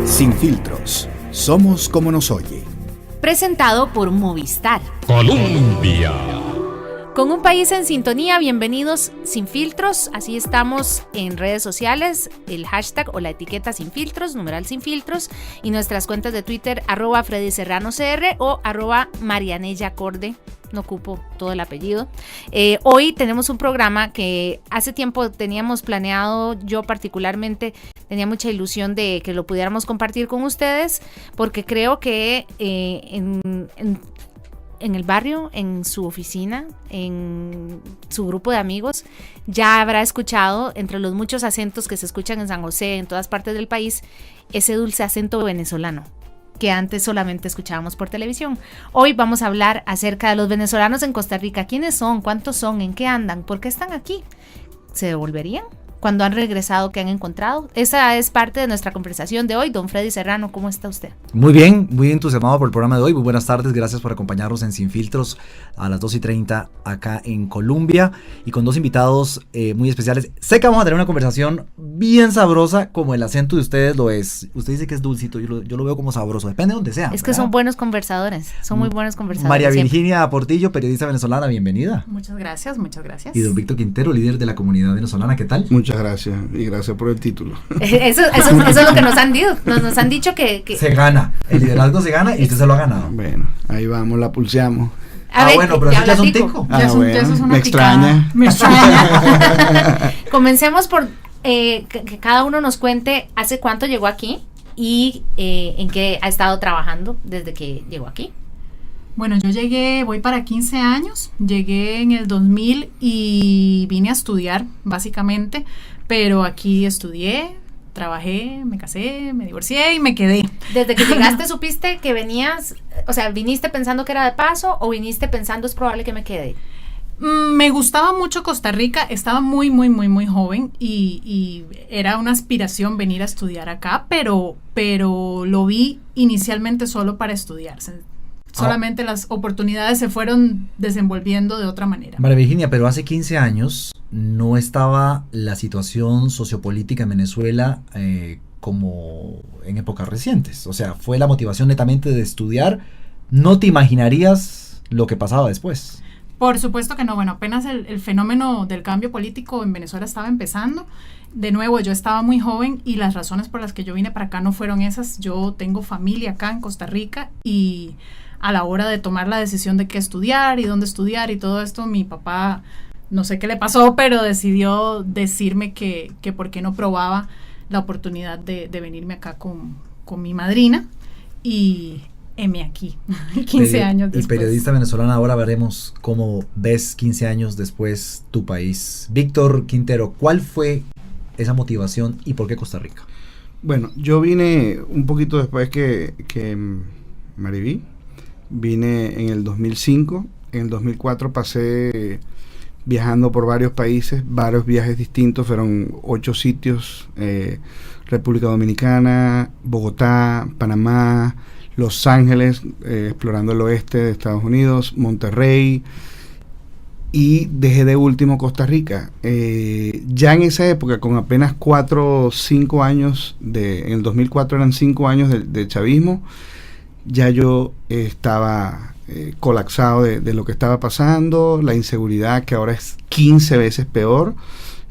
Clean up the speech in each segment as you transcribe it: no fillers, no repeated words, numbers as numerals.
Sin filtros, somos como nos oye. Presentado por Movistar Colombia. Con un país en sintonía, bienvenidos Sin Filtros. Así estamos en redes sociales, el hashtag o la etiqueta Sin Filtros, numeral Sin Filtros, y nuestras cuentas de Twitter, @FreddySerranoCR o @MarianellaCorde. No ocupo todo el apellido. Hoy tenemos un programa que hace tiempo teníamos planeado. Yo particularmente tenía mucha ilusión de que lo pudiéramos compartir con ustedes, porque creo que en el barrio, en su oficina, en su grupo de amigos, ya habrá escuchado, entre los muchos acentos que se escuchan en San José, en todas partes del país, ese dulce acento venezolano que antes solamente escuchábamos por televisión. Hoy vamos a hablar acerca de los venezolanos en Costa Rica. ¿Quiénes son? ¿Cuántos son? ¿En qué andan? ¿Por qué están aquí? ¿Se devolverían? ¿Cuándo han regresado? ¿Qué han encontrado? Esa es parte de nuestra conversación de hoy. Don Freddy Serrano, ¿cómo está usted? Muy bien, muy entusiasmado por el programa de hoy. Muy buenas tardes, gracias por acompañarnos en Sin Filtros a las 2:30 acá en Colombia y con dos invitados muy especiales. Sé que vamos a tener una conversación bien sabrosa, como el acento de ustedes lo es. Usted dice que es dulcito, yo lo veo como sabroso, depende de donde sea. Es que son buenos conversadores, son muy buenos conversadores. María Virginia Portillo, periodista venezolana, bienvenida. Muchas gracias, muchas gracias. Y don Víctor Quintero, líder de la comunidad venezolana, ¿qué tal? Muchas gracias, y gracias por el título. Eso es lo que nos han dicho, nos han dicho que... Se gana, el liderazgo se gana y usted se lo ha ganado. Bueno, ahí vamos, la pulseamos. Bueno, pero eso ya es un tico. Eso es una me extraña. Me extraña. Comencemos por que cada uno nos cuente hace cuánto llegó aquí y en qué ha estado trabajando desde que llegó aquí. Bueno, yo voy para 15 años, llegué en el 2000 y vine a estudiar, básicamente, pero aquí estudié, trabajé, me casé, me divorcié y me quedé. Desde que llegaste, ¿supiste que venías, o sea, viniste pensando que era de paso o viniste pensando es probable que me quede? Me gustaba mucho Costa Rica, estaba muy joven y era una aspiración venir a estudiar acá, pero lo vi inicialmente solo para estudiar. Solamente las oportunidades se fueron desenvolviendo de otra manera. María Virginia, pero hace 15 años no estaba la situación sociopolítica en Venezuela como en épocas recientes. O sea, fue la motivación netamente de estudiar. No te imaginarías lo que pasaba después. Por supuesto que no. Bueno, apenas el fenómeno del cambio político en Venezuela estaba empezando. De nuevo, yo estaba muy joven y las razones por las que yo vine para acá no fueron esas. Yo tengo familia acá en Costa Rica y a la hora de tomar la decisión de qué estudiar y dónde estudiar y todo esto, mi papá, no sé qué le pasó, pero decidió decirme que por qué no probaba la oportunidad de venirme acá con mi madrina y heme aquí, 15 años después. Y periodista venezolana, ahora veremos cómo ves 15 años después tu país. Víctor Quintero, ¿cuál fue esa motivación y por qué Costa Rica? Bueno, yo vine un poquito después que Mariví. Vine en el 2005, en el 2004 pasé viajando por varios países, varios viajes distintos, fueron 8 sitios, República Dominicana, Bogotá, Panamá, Los Ángeles, explorando el oeste de Estados Unidos, Monterrey, y dejé de último Costa Rica. Ya en esa época, con apenas 4 o 5 años, en el 2004 eran 5 años de chavismo, ya yo estaba colapsado de lo que estaba pasando, la inseguridad que ahora es 15 veces peor,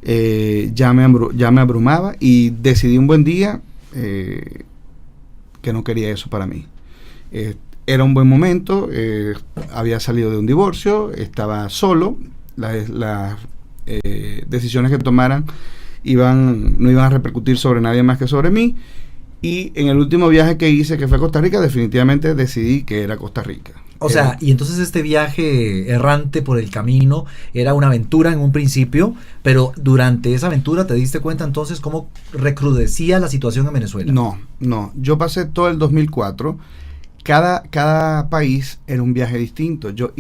ya me abrumaba y decidí un buen día que no quería eso para mí. Era un buen momento, había salido de un divorcio, estaba solo, las decisiones que tomaran no iban a repercutir sobre nadie más que sobre mí. Y en el último viaje que hice, que fue a Costa Rica, definitivamente decidí que era Costa Rica. O sea, y entonces este viaje errante por el camino era una aventura en un principio, pero durante esa aventura te diste cuenta entonces cómo recrudecía la situación en Venezuela. No, yo pasé todo el 2004. Cada país era un viaje distinto. Yo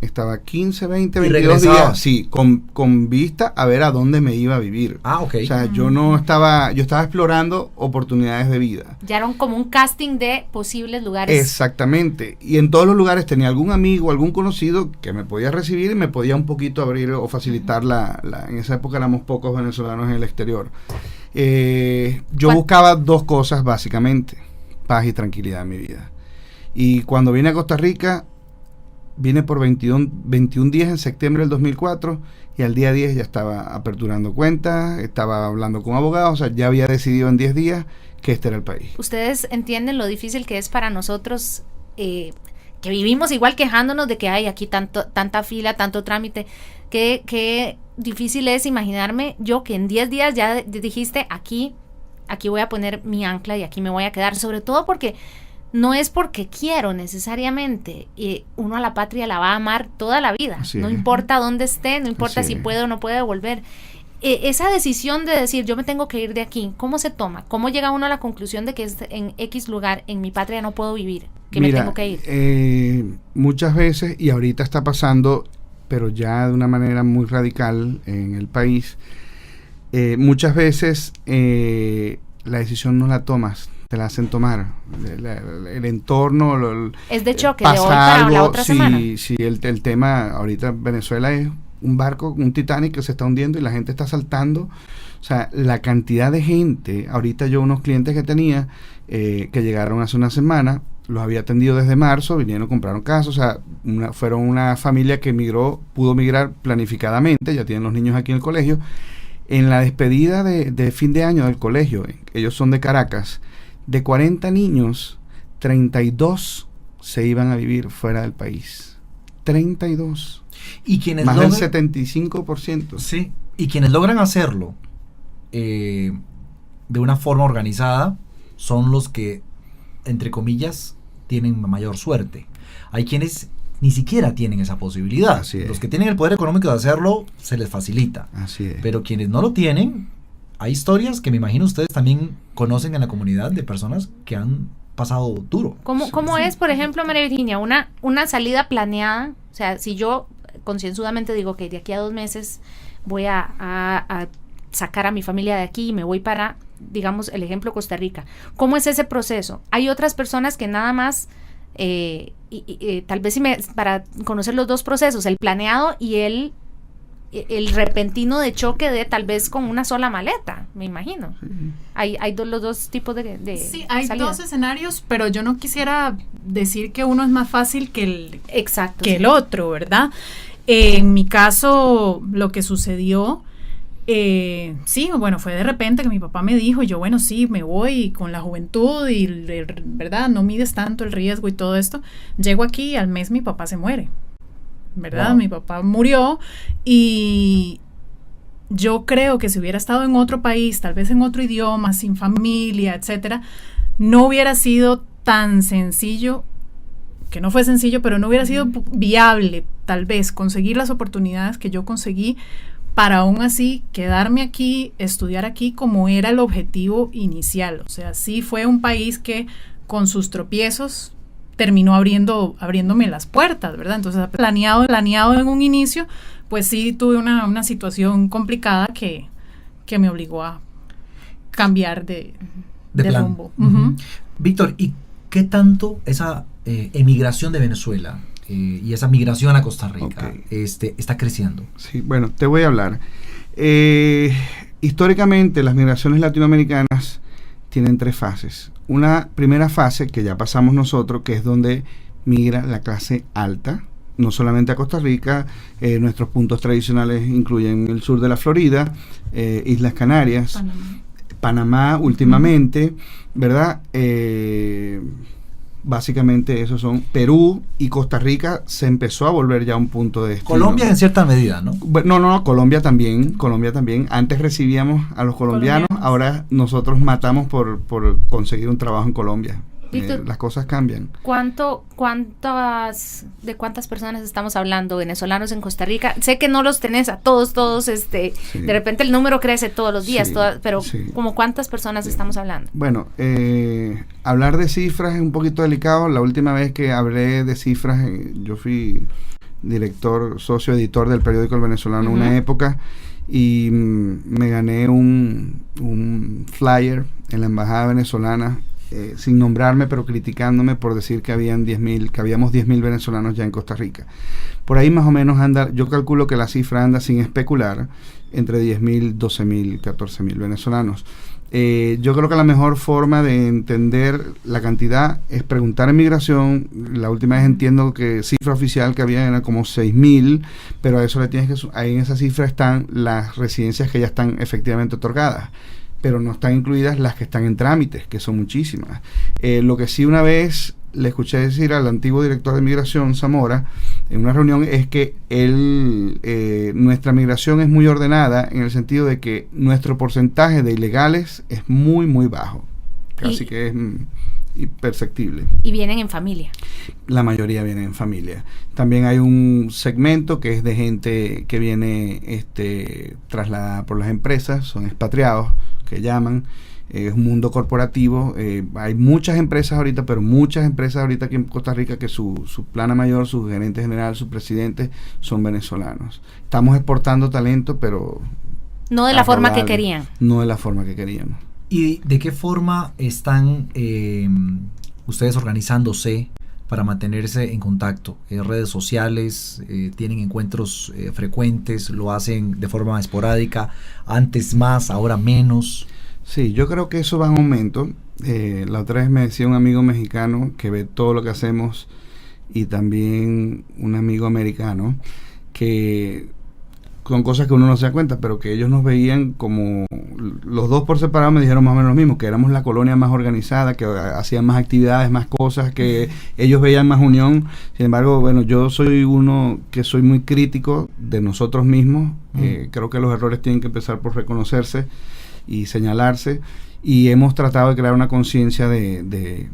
estaba 15, 20, 22 días, sí, con vista a ver a dónde me iba a vivir. Ah, ok. O sea, yo estaba explorando oportunidades de vida. Ya era como un casting de posibles lugares. Exactamente. Y en todos los lugares tenía algún amigo, algún conocido que me podía recibir y me podía un poquito abrir o facilitar en esa época éramos pocos venezolanos en el exterior. Yo buscaba dos cosas básicamente: paz y tranquilidad en mi vida. Y cuando vine a Costa Rica, vine por 21 días en septiembre del 2004, y al día 10 ya estaba aperturando cuentas, estaba hablando con abogados, o sea, ya había decidido en 10 días que este era el país. ¿Ustedes entienden lo difícil que es para nosotros, que vivimos igual quejándonos de que hay aquí tanta fila, tanto trámite? Qué difícil es imaginarme yo que en 10 días ya dijiste, aquí voy a poner mi ancla y aquí me voy a quedar, sobre todo porque no es porque quiero necesariamente, uno a la patria la va a amar toda la vida, no importa dónde esté, no importa si puede o no puede volver. Esa decisión de decir, yo me tengo que ir de aquí, ¿cómo se toma? ¿Cómo llega uno a la conclusión de que en X lugar, en mi patria no puedo vivir, que me tengo que ir? Muchas veces, y ahorita está pasando, pero ya de una manera muy radical en el país, muchas veces la decisión no la tomas, te la hacen tomar. El entorno... es de choque, de hoy para la otra semana. Sí, el tema ahorita Venezuela es un barco, un Titanic que se está hundiendo y la gente está saltando. O sea, la cantidad de gente, ahorita yo unos clientes que tenía, que llegaron hace una semana, los había atendido desde marzo, vinieron, compraron casa, o sea, fueron una familia que pudo migrar planificadamente, ya tienen los niños aquí en el colegio. En la despedida de fin de año del colegio, ellos son de Caracas, de 40 niños, 32 se iban a vivir fuera del país. 32. Y quienes más del 75%. Sí, y quienes logran hacerlo de una forma organizada son los que, entre comillas, tienen mayor suerte. Hay quienes ni siquiera tienen esa posibilidad. Los que tienen el poder económico de hacerlo, se les facilita. Así es. Pero quienes no lo tienen, hay historias que me imagino ustedes también conocen en la comunidad de personas que han pasado duro. ¿Cómo es, por ejemplo, María Virginia, una salida planeada? O sea, si yo concienzudamente digo que de aquí a 2 meses voy a sacar a mi familia de aquí y me voy para, digamos, el ejemplo Costa Rica. ¿Cómo es ese proceso? Hay otras personas que nada más, tal vez para conocer los dos procesos, el planeado y el repentino de choque de tal vez con una sola maleta, me imagino. Sí. Hay los dos tipos de sí, hay salida. 2 escenarios, pero yo no quisiera decir que uno es más fácil que el otro, ¿verdad? En mi caso, lo que sucedió, sí, bueno, fue de repente que mi papá me dijo, y yo, bueno, sí, me voy con la juventud y, ¿verdad? No mides tanto el riesgo y todo esto. Llego aquí y al mes mi papá se muere, ¿verdad? Wow. Mi papá murió y yo creo que si hubiera estado en otro país, tal vez en otro idioma, sin familia, etcétera, no hubiera sido tan sencillo, que no fue sencillo, pero no hubiera sido viable, tal vez, conseguir las oportunidades que yo conseguí para aún así quedarme aquí, estudiar aquí como era el objetivo inicial. O sea, sí fue un país que con sus tropiezos terminó abriéndome las puertas, ¿verdad? Entonces, planeado en un inicio, pues sí tuve una situación complicada que me obligó a cambiar de rumbo. Uh-huh. Víctor, ¿y qué tanto esa emigración de Venezuela y esa migración a Costa Rica está creciendo? Sí, bueno, te voy a hablar. Históricamente, las migraciones latinoamericanas tienen 3 fases. Una primera fase, que ya pasamos nosotros, que es donde migra la clase alta, no solamente a Costa Rica. Nuestros puntos tradicionales incluyen el sur de la Florida, Islas Canarias, Panamá últimamente, ¿verdad? Básicamente esos son Perú y Costa Rica. Se empezó a volver ya un punto de destino. Colombia en cierta medida, ¿no? No, Colombia también. Antes recibíamos a los colombianos. Ahora nosotros matamos por conseguir un trabajo en Colombia. Las cosas cambian. ¿De cuántas personas estamos hablando, venezolanos en Costa Rica? Sé que no los tenés a todos, de repente el número crece todos los días, pero ¿como cuántas personas estamos hablando? Bueno, hablar de cifras es un poquito delicado. La última vez que hablé de cifras, yo fui socio editor del periódico El Venezolano una época, y me gané un flyer en la embajada venezolana sin nombrarme, pero criticándome por decir que habíamos 10.000 venezolanos ya en Costa Rica. Por ahí más o menos anda, yo calculo que la cifra anda, sin especular, entre 10.000, 12.000, 14.000 venezolanos. Yo creo que la mejor forma de entender la cantidad es preguntar en migración. La última vez entiendo que cifra oficial que había era como 6.000, pero a eso le tienes que ahí en esa cifra están las residencias que ya están efectivamente otorgadas, pero no están incluidas las que están en trámites, que son muchísimas. Lo que sí una vez le escuché decir al antiguo director de migración, Zamora, en una reunión, es que nuestra migración es muy ordenada en el sentido de que nuestro porcentaje de ilegales es muy, muy bajo. Casi que es imperceptible. Y vienen en familia. La mayoría vienen en familia. También hay un segmento que es de gente que viene trasladada por las empresas, son expatriados, que llaman. Es un mundo corporativo. Hay muchas empresas ahorita, pero muchas empresas ahorita aquí en Costa Rica que su plana mayor, su gerente general, su presidente son venezolanos. Estamos exportando talento, pero no de la forma que querían. No de la forma que queríamos. ¿Y de qué forma están ustedes organizándose para mantenerse en contacto? ¿Redes sociales? ¿Tienen encuentros frecuentes? ¿Lo hacen de forma esporádica? ¿Antes más, ahora menos? Sí, yo creo que eso va en aumento. La otra vez me decía un amigo mexicano que ve todo lo que hacemos, y también un amigo americano, que son cosas que uno no se da cuenta, pero que ellos nos veían como, los dos por separado me dijeron más o menos lo mismo, que éramos la colonia más organizada, que hacían más actividades, más cosas, que ellos veían más unión. Sin embargo, bueno, yo soy uno que soy muy crítico de nosotros mismos. Creo que los errores tienen que empezar por reconocerse y señalarse, y hemos tratado de crear una conciencia de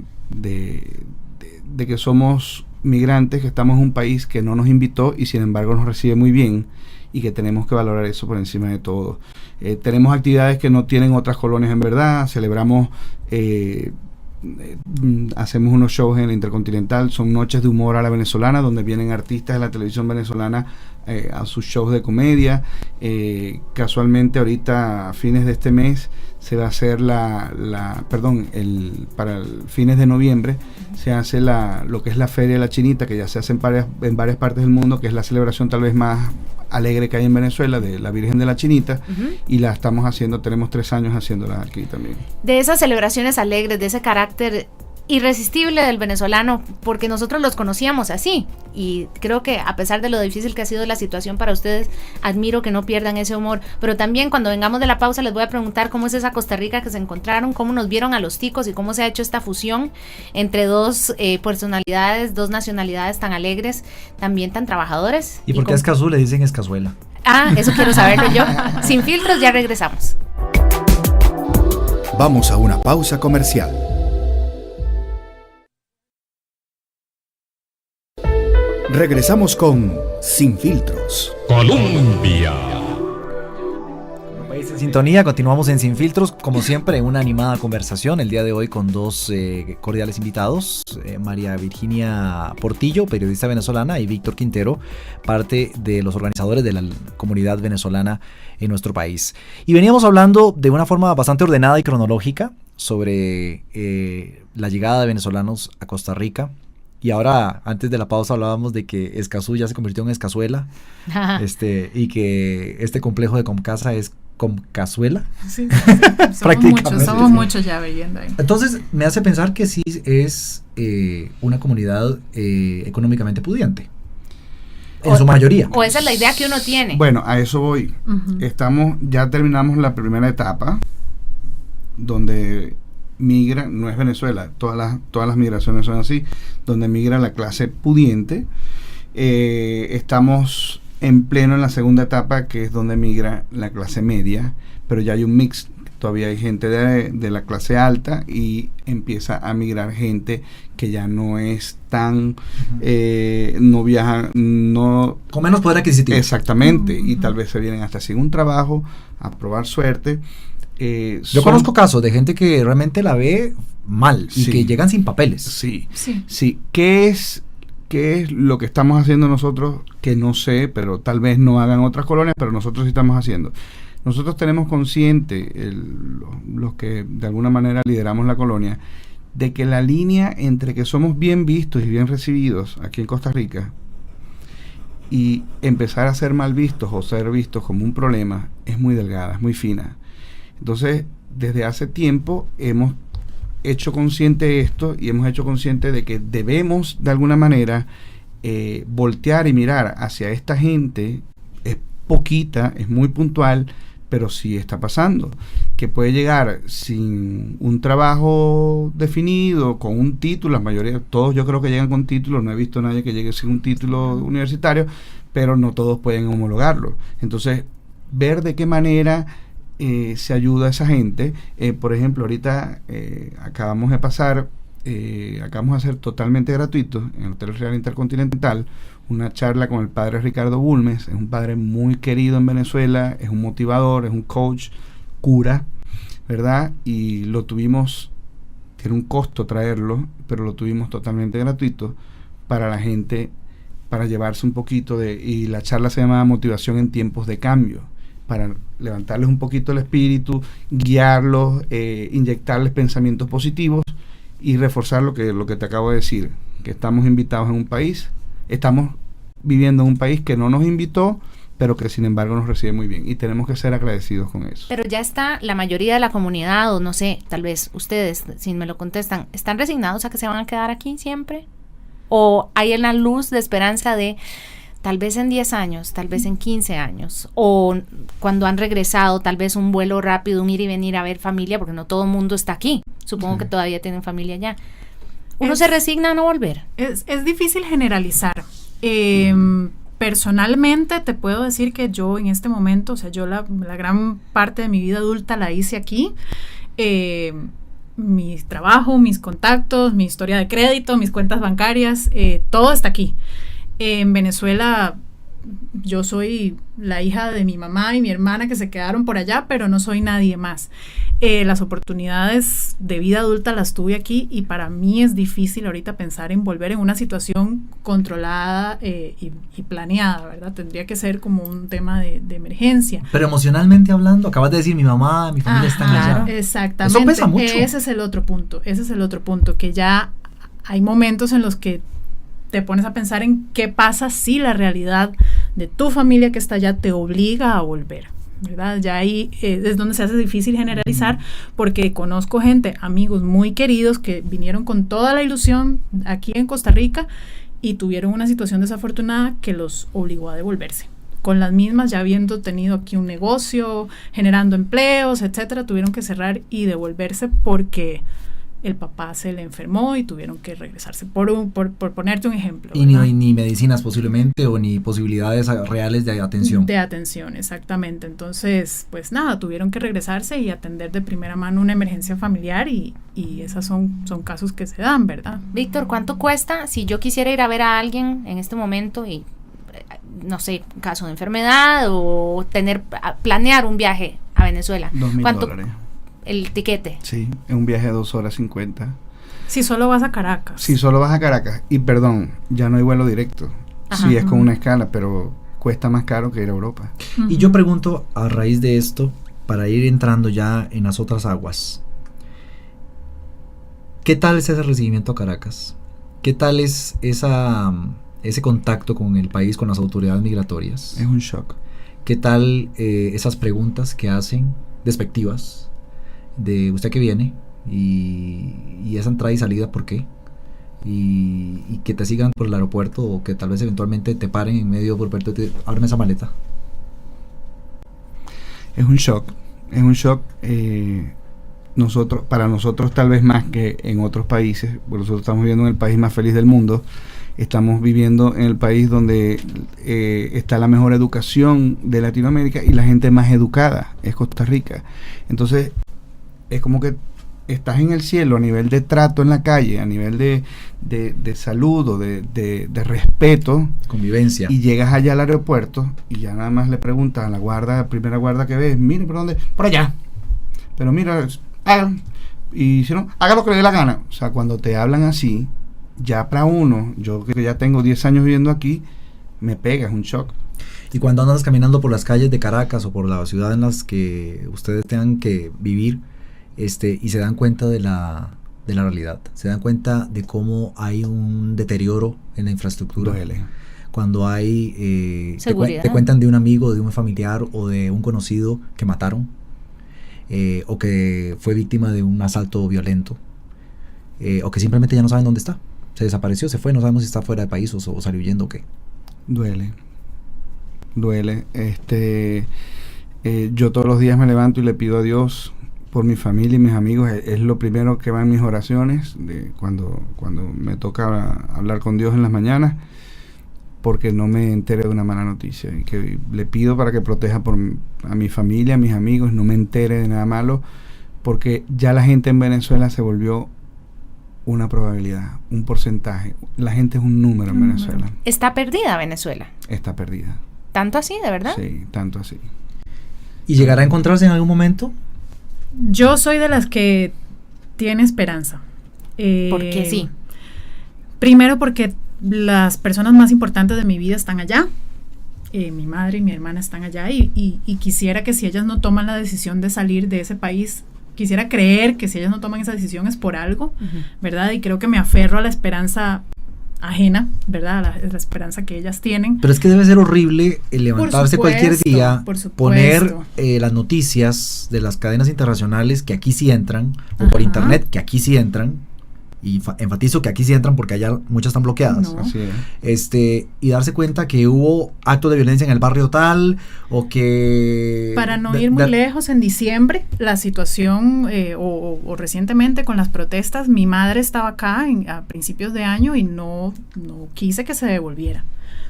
que somos migrantes, que estamos en un país que no nos invitó y sin embargo nos recibe muy bien, y que tenemos que valorar eso por encima de todo. Tenemos actividades que no tienen otras colonias en verdad. Celebramos, hacemos unos shows en el Intercontinental, son noches de humor a la venezolana, donde vienen artistas de la televisión venezolana a sus shows de comedia. Casualmente ahorita a fines de este mes se va a hacer para el fines de noviembre se hace lo que es la Feria de la Chinita, que ya se hace en varias partes del mundo, que es la celebración tal vez más alegre que hay en Venezuela, de la Virgen de la Chinita, y la estamos haciendo, tenemos 3 años haciéndola aquí también. De esas celebraciones alegres, de ese carácter irresistible del venezolano, porque nosotros los conocíamos así, y creo que a pesar de lo difícil que ha sido la situación para ustedes, admiro que no pierdan ese humor. Pero también cuando vengamos de la pausa les voy a preguntar cómo es esa Costa Rica que se encontraron, cómo nos vieron a los ticos y cómo se ha hecho esta fusión entre dos personalidades, dos nacionalidades tan alegres, también tan trabajadores. ¿Y por qué a Escazú le dicen escazuela? Eso quiero saberlo yo. Sin filtros, ya regresamos. Vamos a una pausa comercial. Regresamos con Sin Filtros. Colombia. País en sintonía, continuamos en Sin Filtros, como siempre, una animada conversación el día de hoy con dos cordiales invitados, María Virginia Portillo, periodista venezolana, y Víctor Quintero, parte de los organizadores de la comunidad venezolana en nuestro país. Y veníamos hablando de una forma bastante ordenada y cronológica sobre la llegada de venezolanos a Costa Rica. Y ahora, antes de la pausa, hablábamos de que Escazú ya se convirtió en escazuela, y que este complejo de Comcasa es Comcazuela. Sí, Prácticamente. somos muchos ya viviendo ahí. Entonces, me hace pensar que sí es una comunidad económicamente pudiente, en su mayoría. O esa es la idea que uno tiene. Bueno, a eso voy. Ya terminamos la primera etapa, donde migra, no es Venezuela, todas las migraciones son así, donde migra la clase pudiente. Estamos en pleno en la segunda etapa, que es donde migra la clase media, pero ya hay un mix, todavía hay gente de la clase alta, y empieza a migrar gente que ya no es tan, no viaja, no... con menos poder adquisitivo. Exactamente, y tal vez se vienen hasta sin un trabajo, a probar suerte. Yo conozco casos de gente que realmente la ve mal y que llegan sin papeles. Sí. ¿Qué es lo que estamos haciendo nosotros? Que no sé, pero tal vez no hagan otras colonias, pero nosotros sí estamos haciendo. Nosotros tenemos consciente, los que de alguna manera lideramos la colonia, de que la línea entre que somos bien vistos y bien recibidos aquí en Costa Rica y empezar a ser mal vistos o ser vistos como un problema es muy delgada, es muy fina. Entonces, desde hace tiempo hemos hecho consciente esto y hemos hecho consciente de que debemos de alguna manera voltear y mirar hacia esta gente. Es poquita, es muy puntual, pero sí está pasando, que puede llegar sin un trabajo definido, con un título. La mayoría, todos yo creo que llegan con títulos, no he visto a nadie que llegue sin un título universitario, pero no todos pueden homologarlo. Entonces, ver de qué manera se ayuda a esa gente. Por ejemplo, ahorita acabamos de hacer totalmente gratuito en el Hotel Real Intercontinental una charla con el padre Ricardo Bulmes. Es un padre muy querido en Venezuela, es un motivador, es un coach, cura, ¿verdad? Y lo tuvimos, tiene un costo traerlo, pero lo tuvimos totalmente gratuito para la gente, para llevarse un poquito y la charla se llama Motivación en tiempos de cambio, para levantarles un poquito el espíritu, guiarlos, inyectarles pensamientos positivos y reforzar lo que te acabo de decir, que estamos invitados en un país, estamos viviendo en un país que no nos invitó, pero que sin embargo nos recibe muy bien, y tenemos que ser agradecidos con eso. Pero ya está la mayoría de la comunidad, o no sé, tal vez ustedes, si me lo contestan, ¿están resignados a que se van a quedar aquí siempre? ¿O hay una luz de esperanza de tal vez en 10 años, tal vez en 15 años, o cuando han regresado, tal vez un vuelo rápido, un ir y venir a ver familia, porque no todo el mundo está aquí, supongo que todavía tienen familia allá? ¿Uno se resigna a no volver? Es difícil generalizar. Personalmente te puedo decir que yo en este momento, o sea, yo la gran parte de mi vida adulta la hice aquí. Mi trabajo, mis contactos, mi historia de crédito, mis cuentas bancarias, todo está aquí. En Venezuela yo soy la hija de mi mamá y mi hermana que se quedaron por allá, pero no soy nadie más. Las oportunidades de vida adulta las tuve aquí, y para mí es difícil ahorita pensar en volver en una situación controlada y planeada, ¿verdad? Tendría que ser como un tema de emergencia. Pero emocionalmente hablando, acabas de decir, mi mamá, mi familia están allá. Exactamente. Eso pesa mucho. Ese es el otro punto, que ya hay momentos en los que te pones a pensar en qué pasa si la realidad de tu familia que está allá te obliga a volver, ¿verdad? Ya ahí es donde se hace difícil generalizar, porque conozco gente, amigos muy queridos que vinieron con toda la ilusión aquí en Costa Rica y tuvieron una situación desafortunada que los obligó a devolverse. Con las mismas, ya habiendo tenido aquí un negocio, generando empleos, etcétera, tuvieron que cerrar y devolverse porque el papá se le enfermó y tuvieron que regresarse, por ponerte un ejemplo. Y ni medicinas posiblemente, o ni posibilidades reales de atención. De atención, exactamente. Entonces, pues nada, tuvieron que regresarse y atender de primera mano una emergencia familiar, y esas son casos que se dan, ¿verdad? Víctor, ¿cuánto cuesta si yo quisiera ir a ver a alguien en este momento y, no sé, caso de enfermedad, o planear un viaje a Venezuela? $2,000. El tiquete. Sí, es un viaje de 2 horas 50. Si solo vas a Caracas. Si solo vas a Caracas. Y perdón, ya no hay vuelo directo. Ajá. Sí, es con una escala, pero cuesta más caro que ir a Europa. Uh-huh. Y yo pregunto, a raíz de esto, para ir entrando ya en las otras aguas, ¿qué tal es ese recibimiento a Caracas? ¿Qué tal es ese contacto con el país, con las autoridades migratorias? Es un shock. ¿Qué tal esas preguntas que hacen despectivas de usted que viene, y esa entrada y salida, ¿por qué? Y que te sigan por el aeropuerto, o que tal vez eventualmente te paren en medio por verte, ábreme esa maleta? Es un shock. Para nosotros tal vez más que en otros países, porque nosotros estamos viviendo en el país más feliz del mundo, estamos viviendo en el país donde está la mejor educación de Latinoamérica, y la gente más educada es Costa Rica. Entonces es como que estás en el cielo a nivel de trato en la calle, a nivel de saludo, de respeto, convivencia, y llegas allá al aeropuerto y ya nada más le preguntas a la primera guarda que ves, mire, ¿por dónde? Por allá. Pero mira, hagan, y si no, haga lo que le dé la gana. O sea, cuando te hablan así, ya para uno, yo que ya tengo 10 años viviendo aquí, me pega, es un shock. Y cuando andas caminando por las calles de Caracas o por la ciudad en las que ustedes tengan que vivir, y se dan cuenta de la de la realidad, se dan cuenta de cómo hay un deterioro en la infraestructura. Duele. Cuando hay, Seguridad. te cuentan de un amigo, de un familiar o de un conocido que mataron, o que fue víctima de un asalto violento, o que simplemente ya no saben dónde está. Se desapareció, se fue, no sabemos si está fuera de país o salió huyendo o qué. Duele. Yo todos los días me levanto y le pido a Dios por mi familia y mis amigos. Es lo primero que va en mis oraciones cuando me toca hablar con Dios en las mañanas, porque no me entere de una mala noticia, y que le pido para que proteja a mi familia, a mis amigos, no me entere de nada malo, porque ya la gente en Venezuela se volvió una probabilidad, un porcentaje. La gente es un número en Venezuela. ¿Está perdida Venezuela? Está perdida. ¿Tanto así, de verdad? Sí, tanto así. ¿Y llegará a encontrarse en algún momento? Yo soy de las que tiene esperanza. Porque sí. Primero porque las personas más importantes de mi vida están allá. Mi madre y mi hermana están allá y quisiera que si ellas no toman la decisión de salir de ese país, quisiera creer que si ellas no toman esa decisión es por algo, ¿verdad? Y creo que me aferro a la esperanza ajena, ¿verdad? La esperanza que ellas tienen. Pero es que debe ser horrible levantarse cualquier día, poner las noticias de las cadenas internacionales que aquí sí entran, o por internet que aquí sí entran, y enfatizo que aquí sí entran porque allá muchas están bloqueadas. No. Así es. Y darse cuenta que hubo actos de violencia en el barrio tal, o que... Para no ir muy lejos, en diciembre, la situación, o recientemente con las protestas, mi madre estaba acá a principios de año y no quise que se devolviera,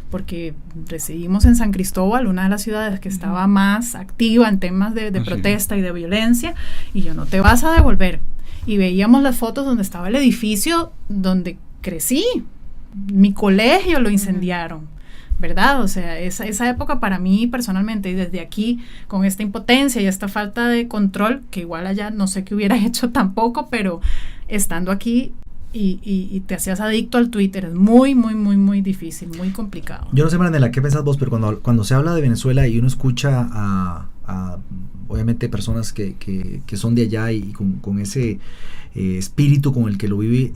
porque residimos en San Cristóbal, una de las ciudades que estaba más activa en temas de protesta y de violencia, y yo, no te vas a devolver. Y veíamos las fotos donde estaba el edificio donde crecí, mi colegio lo incendiaron, ¿verdad? O sea, esa época para mí personalmente, y desde aquí, con esta impotencia y esta falta de control, que igual allá no sé qué hubiera hecho tampoco, pero estando aquí y te hacías adicto al Twitter, es muy, muy, muy, muy difícil, muy complicado. Yo no sé, Maranela, ¿qué pensás vos? Pero cuando se habla de Venezuela y uno escucha a obviamente personas que son de allá y con ese espíritu con el que lo vive,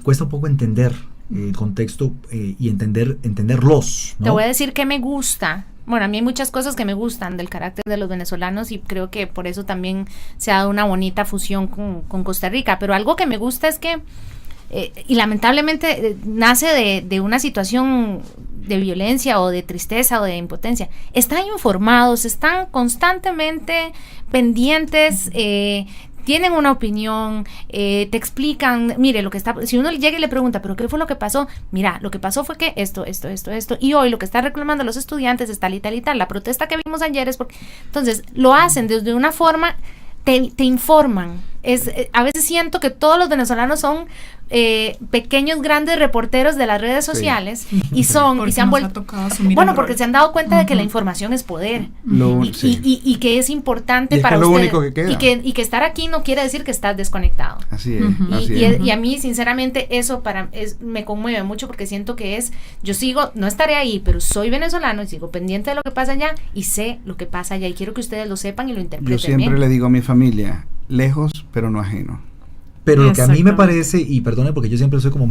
cuesta un poco entender el contexto y entenderlos, ¿no? Te voy a decir que me gusta. Bueno, a mí hay muchas cosas que me gustan del carácter de los venezolanos y creo que por eso también se ha dado una bonita fusión con Costa Rica, pero algo que me gusta es que y lamentablemente nace de una situación de violencia o de tristeza o de impotencia. Están informados, están constantemente pendientes, tienen una opinión, te explican, mire, lo que está, si uno llega y le pregunta, ¿pero qué fue lo que pasó? Mira, lo que pasó fue que esto, y hoy lo que están reclamando los estudiantes es tal y tal y tal, la protesta que vimos ayer es porque, entonces, lo hacen desde una forma, te informan. A veces siento que todos los venezolanos son pequeños, grandes reporteros de las redes sociales y se han vuelto, bueno, porque se han dado cuenta de que la información es poder y que es importante para ustedes y que estar aquí no quiere decir que estás desconectado. Así es. Y a mí sinceramente eso me conmueve mucho porque siento que yo sigo, no estaré ahí, pero soy venezolano y sigo pendiente de lo que pasa allá y sé lo que pasa allá y quiero que ustedes lo sepan y lo interpreten. Yo siempre le digo a mi familia, lejos pero no ajeno. Pero lo que a mí me parece, y perdone porque yo siempre soy como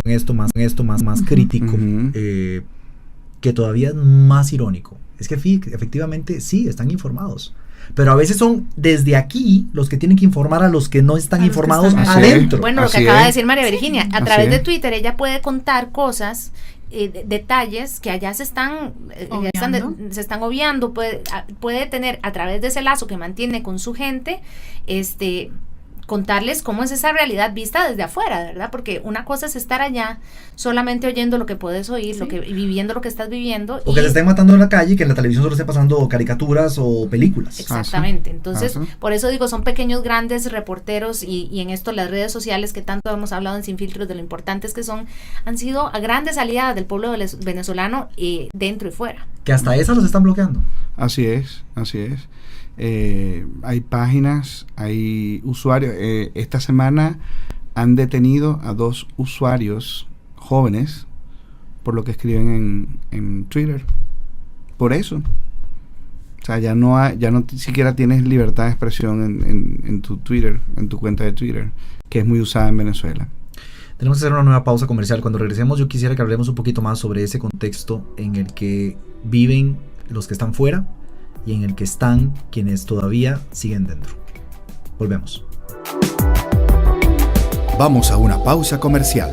más crítico, que todavía es más irónico, es que efectivamente sí, están informados, pero a veces son desde aquí los que tienen que informar a los que no están informados adentro. Bueno, lo que acaba de decir María Virginia, a través de Twitter ella puede contar cosas, detalles que allá se están obviando, puede tener a través de ese lazo que mantiene con su gente, contarles cómo es esa realidad vista desde afuera, ¿verdad? Porque una cosa es estar allá solamente oyendo lo que puedes oír, viviendo lo que estás viviendo. O que te estén matando en la calle y que en la televisión solo esté pasando caricaturas o películas. Exactamente. Entonces, por eso digo, son pequeños, grandes reporteros y en esto las redes sociales que tanto hemos hablado en Sin Filtros de lo importantes que han sido grandes aliadas del pueblo venezolano dentro y fuera. Que hasta esas los están bloqueando. Así es. Hay páginas, hay usuarios. Esta semana han detenido a 2 usuarios jóvenes por lo que escriben en Twitter. Por eso. O sea, ya no siquiera tienes libertad de expresión en tu Twitter, en tu cuenta de Twitter, que es muy usada en Venezuela. Tenemos que hacer una nueva pausa comercial. Cuando regresemos, yo quisiera que hablemos un poquito más sobre ese contexto en el que viven los que están fuera y en el que están quienes todavía siguen dentro. Volvemos. Vamos a una pausa comercial.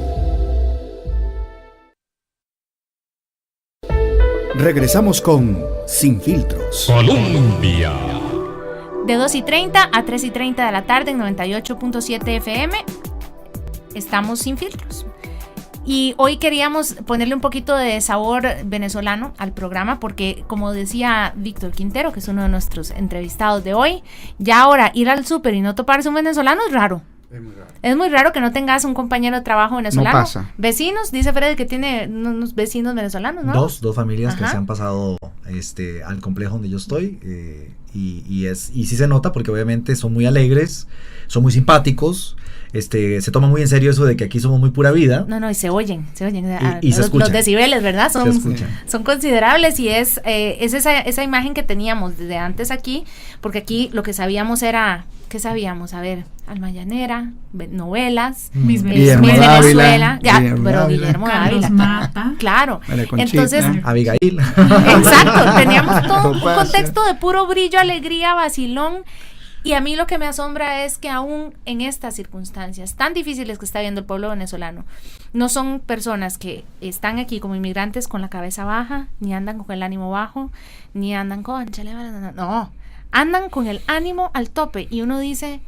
Regresamos con Sin Filtros. Colombia. De 2:30 a 3:30 de la tarde en 98.7 FM. Estamos Sin Filtros. Y hoy queríamos ponerle un poquito de sabor venezolano al programa porque, como decía Víctor Quintero, que es uno de nuestros entrevistados de hoy, ya ahora ir al súper y no toparse un venezolano es raro. Es muy raro que no tengas un compañero de trabajo venezolano. No pasa. Vecinos, dice Freddy que tiene unos vecinos venezolanos, ¿no? Dos familias Ajá. que se han pasado al complejo donde yo estoy y sí se nota porque obviamente son muy alegres, son muy simpáticos, se toma muy en serio eso de que aquí somos muy pura vida. No, y se oyen. Y se escuchan. Los decibeles, ¿verdad? Se escuchan. Son considerables y es esa imagen que teníamos desde antes aquí, porque aquí lo que sabíamos era, ¿qué sabíamos? A ver, Alma Llanera, novelas, Mis Guillermo Venezuela, Dávila, pero Guillermo Carlos Dávila, Mata. claro. María Conchita. Entonces, Abigail. exacto, teníamos todo un Pasa. contexto de puro brillo, alegría, vacilón. Y a mí lo que me asombra es que aún en estas circunstancias tan difíciles que está viendo el pueblo venezolano, no son personas que están aquí como inmigrantes con la cabeza baja, ni andan con el ánimo bajo, ni andan con... No, andan con el ánimo al tope y uno dice...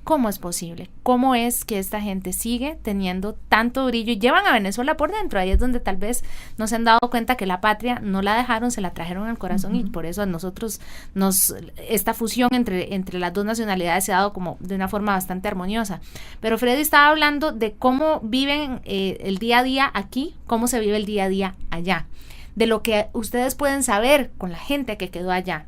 ¿Cómo es posible? ¿Cómo es que esta gente sigue teniendo tanto brillo y llevan a Venezuela por dentro? Ahí es donde tal vez no se han dado cuenta que la patria no la dejaron, se la trajeron al corazón. Y por eso a nosotros esta fusión entre las dos nacionalidades se ha dado como de una forma bastante armoniosa. Pero Freddy estaba hablando de cómo viven el día a día aquí, cómo se vive el día a día allá, de lo que ustedes pueden saber con la gente que quedó allá.